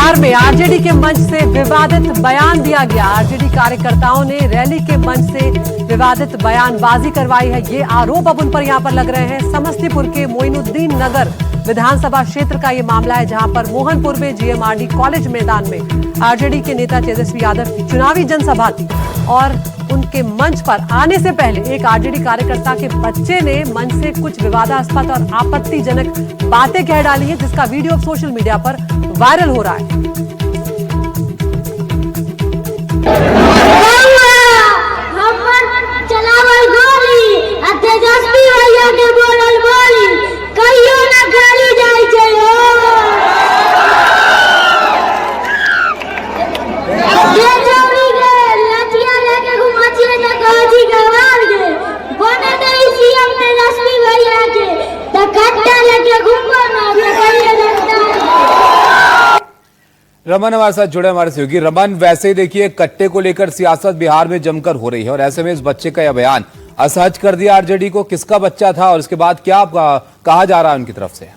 बिहार में आरजेडी के मंच से विवादित बयान दिया गया। आरजेडी कार्यकर्ताओं ने रैली के मंच से विवादित बयानबाजी करवाई है। ये आरोप अब उन पर यहां पर लग रहे हैं। समस्तीपुर के मोइनुद्दीन नगर विधानसभा क्षेत्र का ये मामला है, जहां पर मोहनपुर में जीएमआरडी कॉलेज मैदान में आरजेडी के नेता तेजस्वी यादव की चुनावी जनसभा थी और उनके मंच पर आने से पहले एक आरजेडी कार्यकर्ता के बच्चे ने मंच से कुछ विवादास्पद और आपत्तिजनक बातें कह डाली है, जिसका वीडियो अब सोशल मीडिया पर वायरल हो रहा है। तेजस्वी भैया के बोलल बोली कहियो ना गाली जाय छै ये चोरी के लठिया लेके घुमाचिए त कहजी गवार गे बने नहीं सीएम तेजस्वी भैया के त कट्टा लेके घुमो ना तो कहिए लगता है। रमन हमारे साथ जुड़े हमारे सहयोगी। रमन, वैसे ही देखिए कट्टे को लेकर सियासत बिहार में जमकर हो रही है और ऐसे में इस बच्चे का यह बयान असहज कर दिया आरजेडी को। किसका बच्चा था और इसके बाद क्या कहा जा रहा है उनकी तरफ से?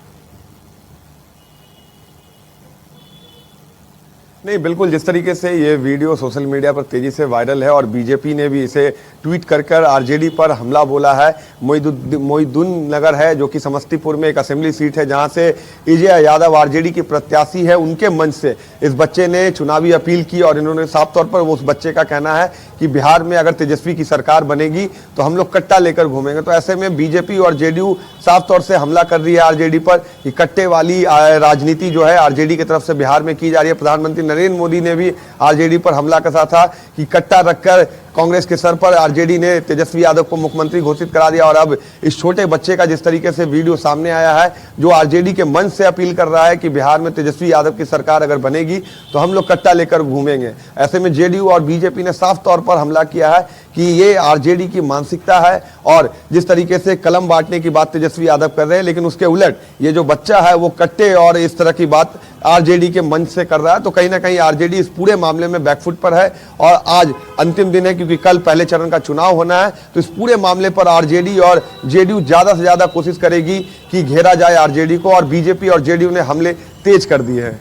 नहीं, बिल्कुल जिस तरीके से ये वीडियो सोशल मीडिया पर तेजी से वायरल है और बीजेपी ने भी इसे ट्वीट कर आरजेडी पर हमला बोला है। मोइनुद्दीन नगर है जो कि समस्तीपुर में एक असेंबली सीट है, जहां से विजय यादव आरजेडी की प्रत्याशी है, उनके मंच से इस बच्चे ने चुनावी अपील की और इन्होंने साफ तौर पर उस बच्चे का कहना है कि बिहार में अगर तेजस्वी की सरकार बनेगी तो हम लोग कट्टा लेकर घूमेंगे। तो ऐसे में बीजेपी और जेडीयू साफ तौर से हमला कर रही है आरजेडी पर कि कट्टे वाली राजनीति जो है आरजेडी की तरफ से बिहार में की जा रही है। प्रधानमंत्री नरेंद्र मोदी ने भी आरजेडी पर हमला कसा था कि कट्टा रखकर कांग्रेस के सर पर आरजेडी ने तेजस्वी यादव को मुख्यमंत्री घोषित करा दिया। और अब इस छोटे बच्चे का जिस तरीके से वीडियो सामने आया है, जो आरजेडी के मंच से अपील कर रहा है कि बिहार में तेजस्वी यादव की सरकार अगर बनेगी तो हम लोग कट्टा लेकर घूमेंगे। ऐसे में जेडीयू और बीजेपी ने साफ तौर पर हमला किया है कि ये आरजेडी की मानसिकता है और जिस तरीके से कलम बांटने की बात तेजस्वी यादव कर रहे हैं, लेकिन उसके उलट ये जो बच्चा है वो कट्टे और इस तरह की बात आरजेडी के मंच से कर रहा है। तो कहीं ना कहीं आरजेडी इस पूरे मामले में बैकफुट पर है और आज अंतिम दिन है क्योंकि कल पहले चरण का चुनाव होना है। तो इस पूरे मामले पर आरजेडी और जेडीयू ज्यादा से ज्यादा कोशिश करेगी कि घेरा जाए आरजेडी को, और बीजेपी और जेडीयू ने हमले तेज कर दिए हैं।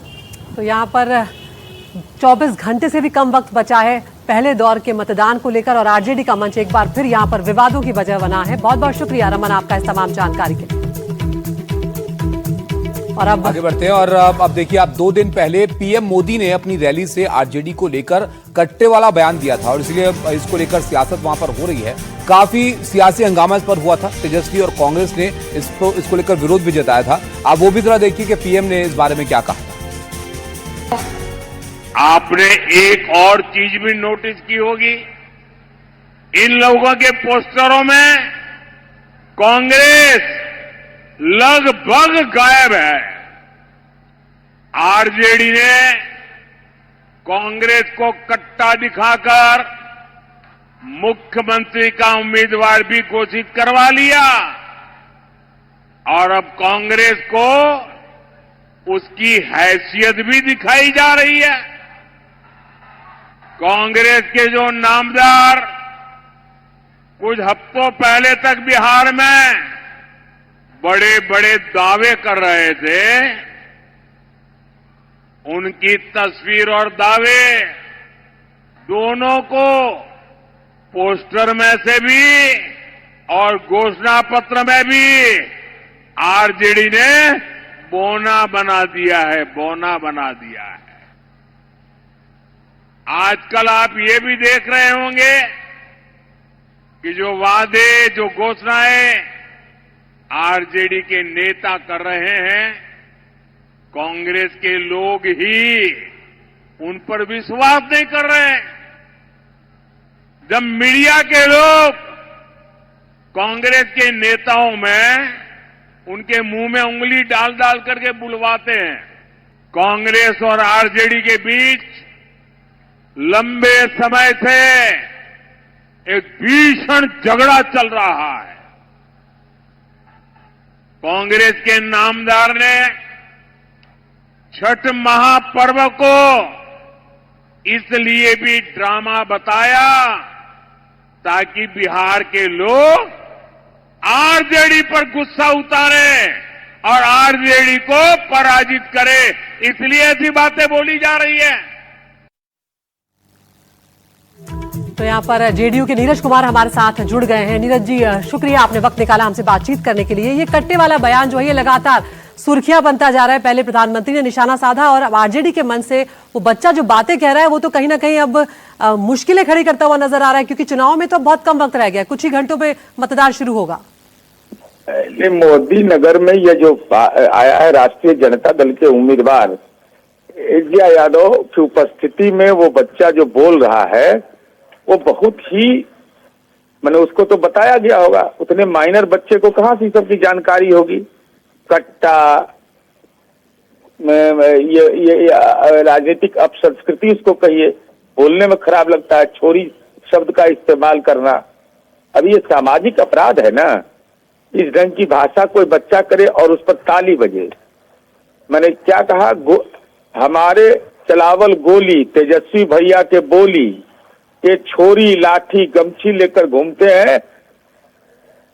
तो यहाँ पर 24 घंटे से भी कम वक्त बचा है पहले दौर के मतदान को लेकर और आरजेडी का मंच एक बार फिर यहाँ पर विवादों की वजह बना है। बहुत बहुत शुक्रिया रमन आपका इस तमाम जानकारी के लिए। और अब आगे बढ़ते हैं और अब देखिए, आप 2 दिन पहले पीएम मोदी ने अपनी रैली से आरजेडी को लेकर कट्टे वाला बयान दिया था और इसलिए इसको लेकर सियासत वहां पर हो रही है। काफी सियासी हंगामा इस पर हुआ था। तेजस्वी और कांग्रेस ने इसको लेकर विरोध भी जताया था। आप वो भी जरा देखिए कि पीएम ने इस बारे में क्या कहा था। आपने एक और चीज भी नोटिस की होगी, इन लोगों के पोस्टरों में कांग्रेस लगभग गायब है। आरजेडी ने कांग्रेस को कट्टा दिखाकर मुख्यमंत्री का उम्मीदवार भी घोषित करवा लिया और अब कांग्रेस को उसकी हैसियत भी दिखाई जा रही है। कांग्रेस के जो नामदार कुछ हफ्तों पहले तक बिहार में बड़े बड़े दावे कर रहे थे, उनकी तस्वीर और दावे दोनों को पोस्टर में से भी और घोषणा पत्र में भी आरजेडी ने बोना बना दिया है, बोना बना दिया है। आजकल आप ये भी देख रहे होंगे कि जो वादे, जो घोषणाएं आरजेडी के नेता कर रहे हैं, कांग्रेस के लोग ही उन पर विश्वास नहीं कर रहे हैं। जब मीडिया के लोग कांग्रेस के नेताओं में उनके मुंह में उंगली डाल डाल करके बुलवाते हैं, कांग्रेस और आरजेडी के बीच लंबे समय से एक भीषण झगड़ा चल रहा है। कांग्रेस के नामदार ने छठ महापर्व को इसलिए भी ड्रामा बताया ताकि बिहार के लोग आरजेडी पर गुस्सा उतारें और आरजेडी को पराजित करे, इसलिए ऐसी बातें बोली जा रही है। तो यहाँ पर जेडीयू के नीरज कुमार हमारे साथ जुड़ गए हैं। नीरज जी, शुक्रिया, आपने वक्त निकाला हमसे बातचीत करने के लिए। ये कट्टे वाला बयान जो है ये लगातार सुर्खियां बनता जा रहा है। पहले प्रधानमंत्री ने निशाना साधा और अब आरजेडी के मन से वो बच्चा जो बातें कह रहा है वो तो कहीं ना कहीं अब मुश्किलें खड़ी करता हुआ नजर आ रहा है, क्योंकि चुनाव में तो बहुत कम वक्त रह गया, कुछ ही घंटों में मतदान शुरू होगा। मोदी नगर में ये जो आया है राष्ट्रीय जनता दल के उम्मीदवार एजिया यादव की उपस्थिति में वो बच्चा जो बोल रहा है वो बहुत ही, मैंने उसको तो बताया गया होगा, उतने माइनर बच्चे को कहाँ से सब की जानकारी होगी। कट्टा में ये राजनीतिक अपसंस्कृति उसको कहिए, बोलने में खराब लगता है, छोरी शब्द का इस्तेमाल करना, अब ये सामाजिक अपराध है ना। इस ढंग की भाषा कोई बच्चा करे और उस पर ताली बजे। मैंने क्या कहा, हमारे चलावल गोली तेजस्वी भैया के बोली, ये छोरी लाठी गमछी लेकर घूमते हैं।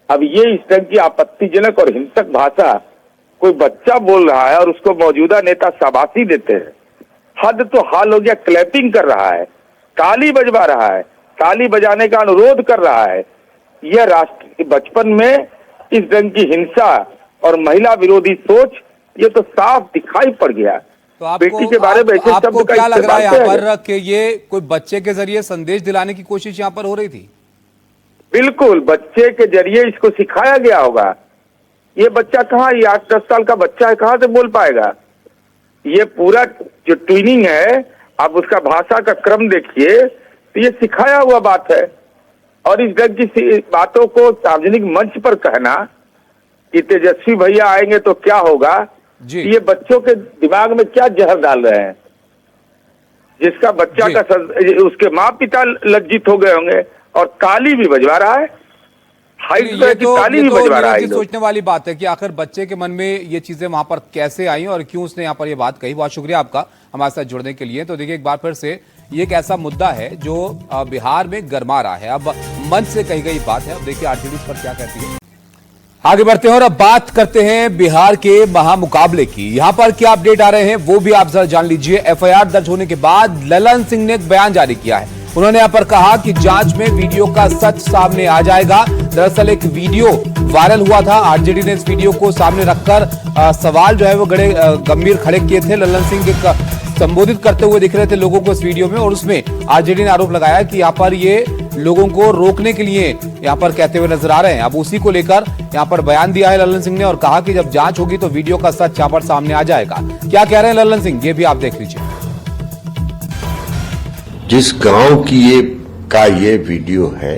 अब ये इस ढंग की आपत्तिजनक और हिंसक भाषा कोई बच्चा बोल रहा है और उसको मौजूदा नेता शाबाशी देते हैं। हद तो हाल हो गया, क्लैपिंग कर रहा है, ताली बजवा रहा है, ताली बजाने का अनुरोध कर रहा है। यह राष्ट्र बचपन में इस ढंग की हिंसा और महिला विरोधी सोच, ये तो साफ दिखाई पड़ गया। तो बेटी के बारे में ऐसे आपको शब्द का क्या लग रहा है यहाँ इस्तेमाल पर कि ये कोई बच्चे के जरिए संदेश दिलाने की कोशिश यहाँ पर हो रही थी? बिल्कुल, बच्चे के जरिए इसको सिखाया गया होगा। ये बच्चा कहाँ, ये 8-10 साल का बच्चा है, कहाँ से बोल पाएगा। ये पूरा जो ट्यूनिंग है, आप उसका भाषा का क्रम देखिए, तो ये सिखाया हुआ बात है। और इस ढंग की बातों को सार्वजनिक मंच पर कहना कि तेजस्वी भैया आएंगे तो क्या होगा, ये बच्चों के दिमाग में क्या जहर डाल रहे हैं। जिसका बच्चा का उसके माँ पिता लज्जित हो गए होंगे और ताली भी बजवा रहा है, ये तो सोचने वाली बात है कि आखिर बच्चे के मन में ये चीजें वहां पर कैसे आई और क्यों उसने यहाँ पर ये बात कही। बहुत शुक्रिया आपका हमारे साथ जुड़ने के लिए। तो देखिए, एक बार फिर से ये एक ऐसा मुद्दा है जो बिहार में गरमा रहा है। अब मंच से कही गई बात है, अब देखिए आरजेडी इस पर क्या कहती है। आगे बढ़ते हैं और अब बात करते हैं बिहार के महामुकाबले की। यहां पर क्या अपडेट आ रहे हैं वो भी आप जरा जान लीजिए। एफआईआर दर्ज होने के बाद ललन सिंह ने एक बयान जारी किया है। उन्होंने यहां पर कहा कि जांच में वीडियो का सच सामने आ जाएगा। दरअसल एक वीडियो वायरल हुआ था, आरजेडी ने इस वीडियो को सामने रखकर सवाल जो है वो बड़े गंभीर खड़े किए थे। ललन सिंह के संबोधित करते हुए दिख रहे थे लोगों को इस वीडियो में, और उसमें आरजेडी ने आरोप लगाया कि यहाँ पर ये लोगों को रोकने के लिए यहाँ पर कहते हुए नजर आ रहे हैं। अब उसी को लेकर यहाँ पर बयान दिया है ललन सिंह ने और कहा कि जब जांच होगी तो वीडियो का सच यहाँ पर सामने आ जाएगा। क्या कह रहे हैं ललन सिंह, ये भी आप देख लीजिए। जिस गांव की ये वीडियो है,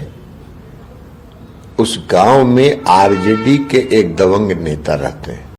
उस गांव में आरजेडी के एक दबंग नेता रहते हैं।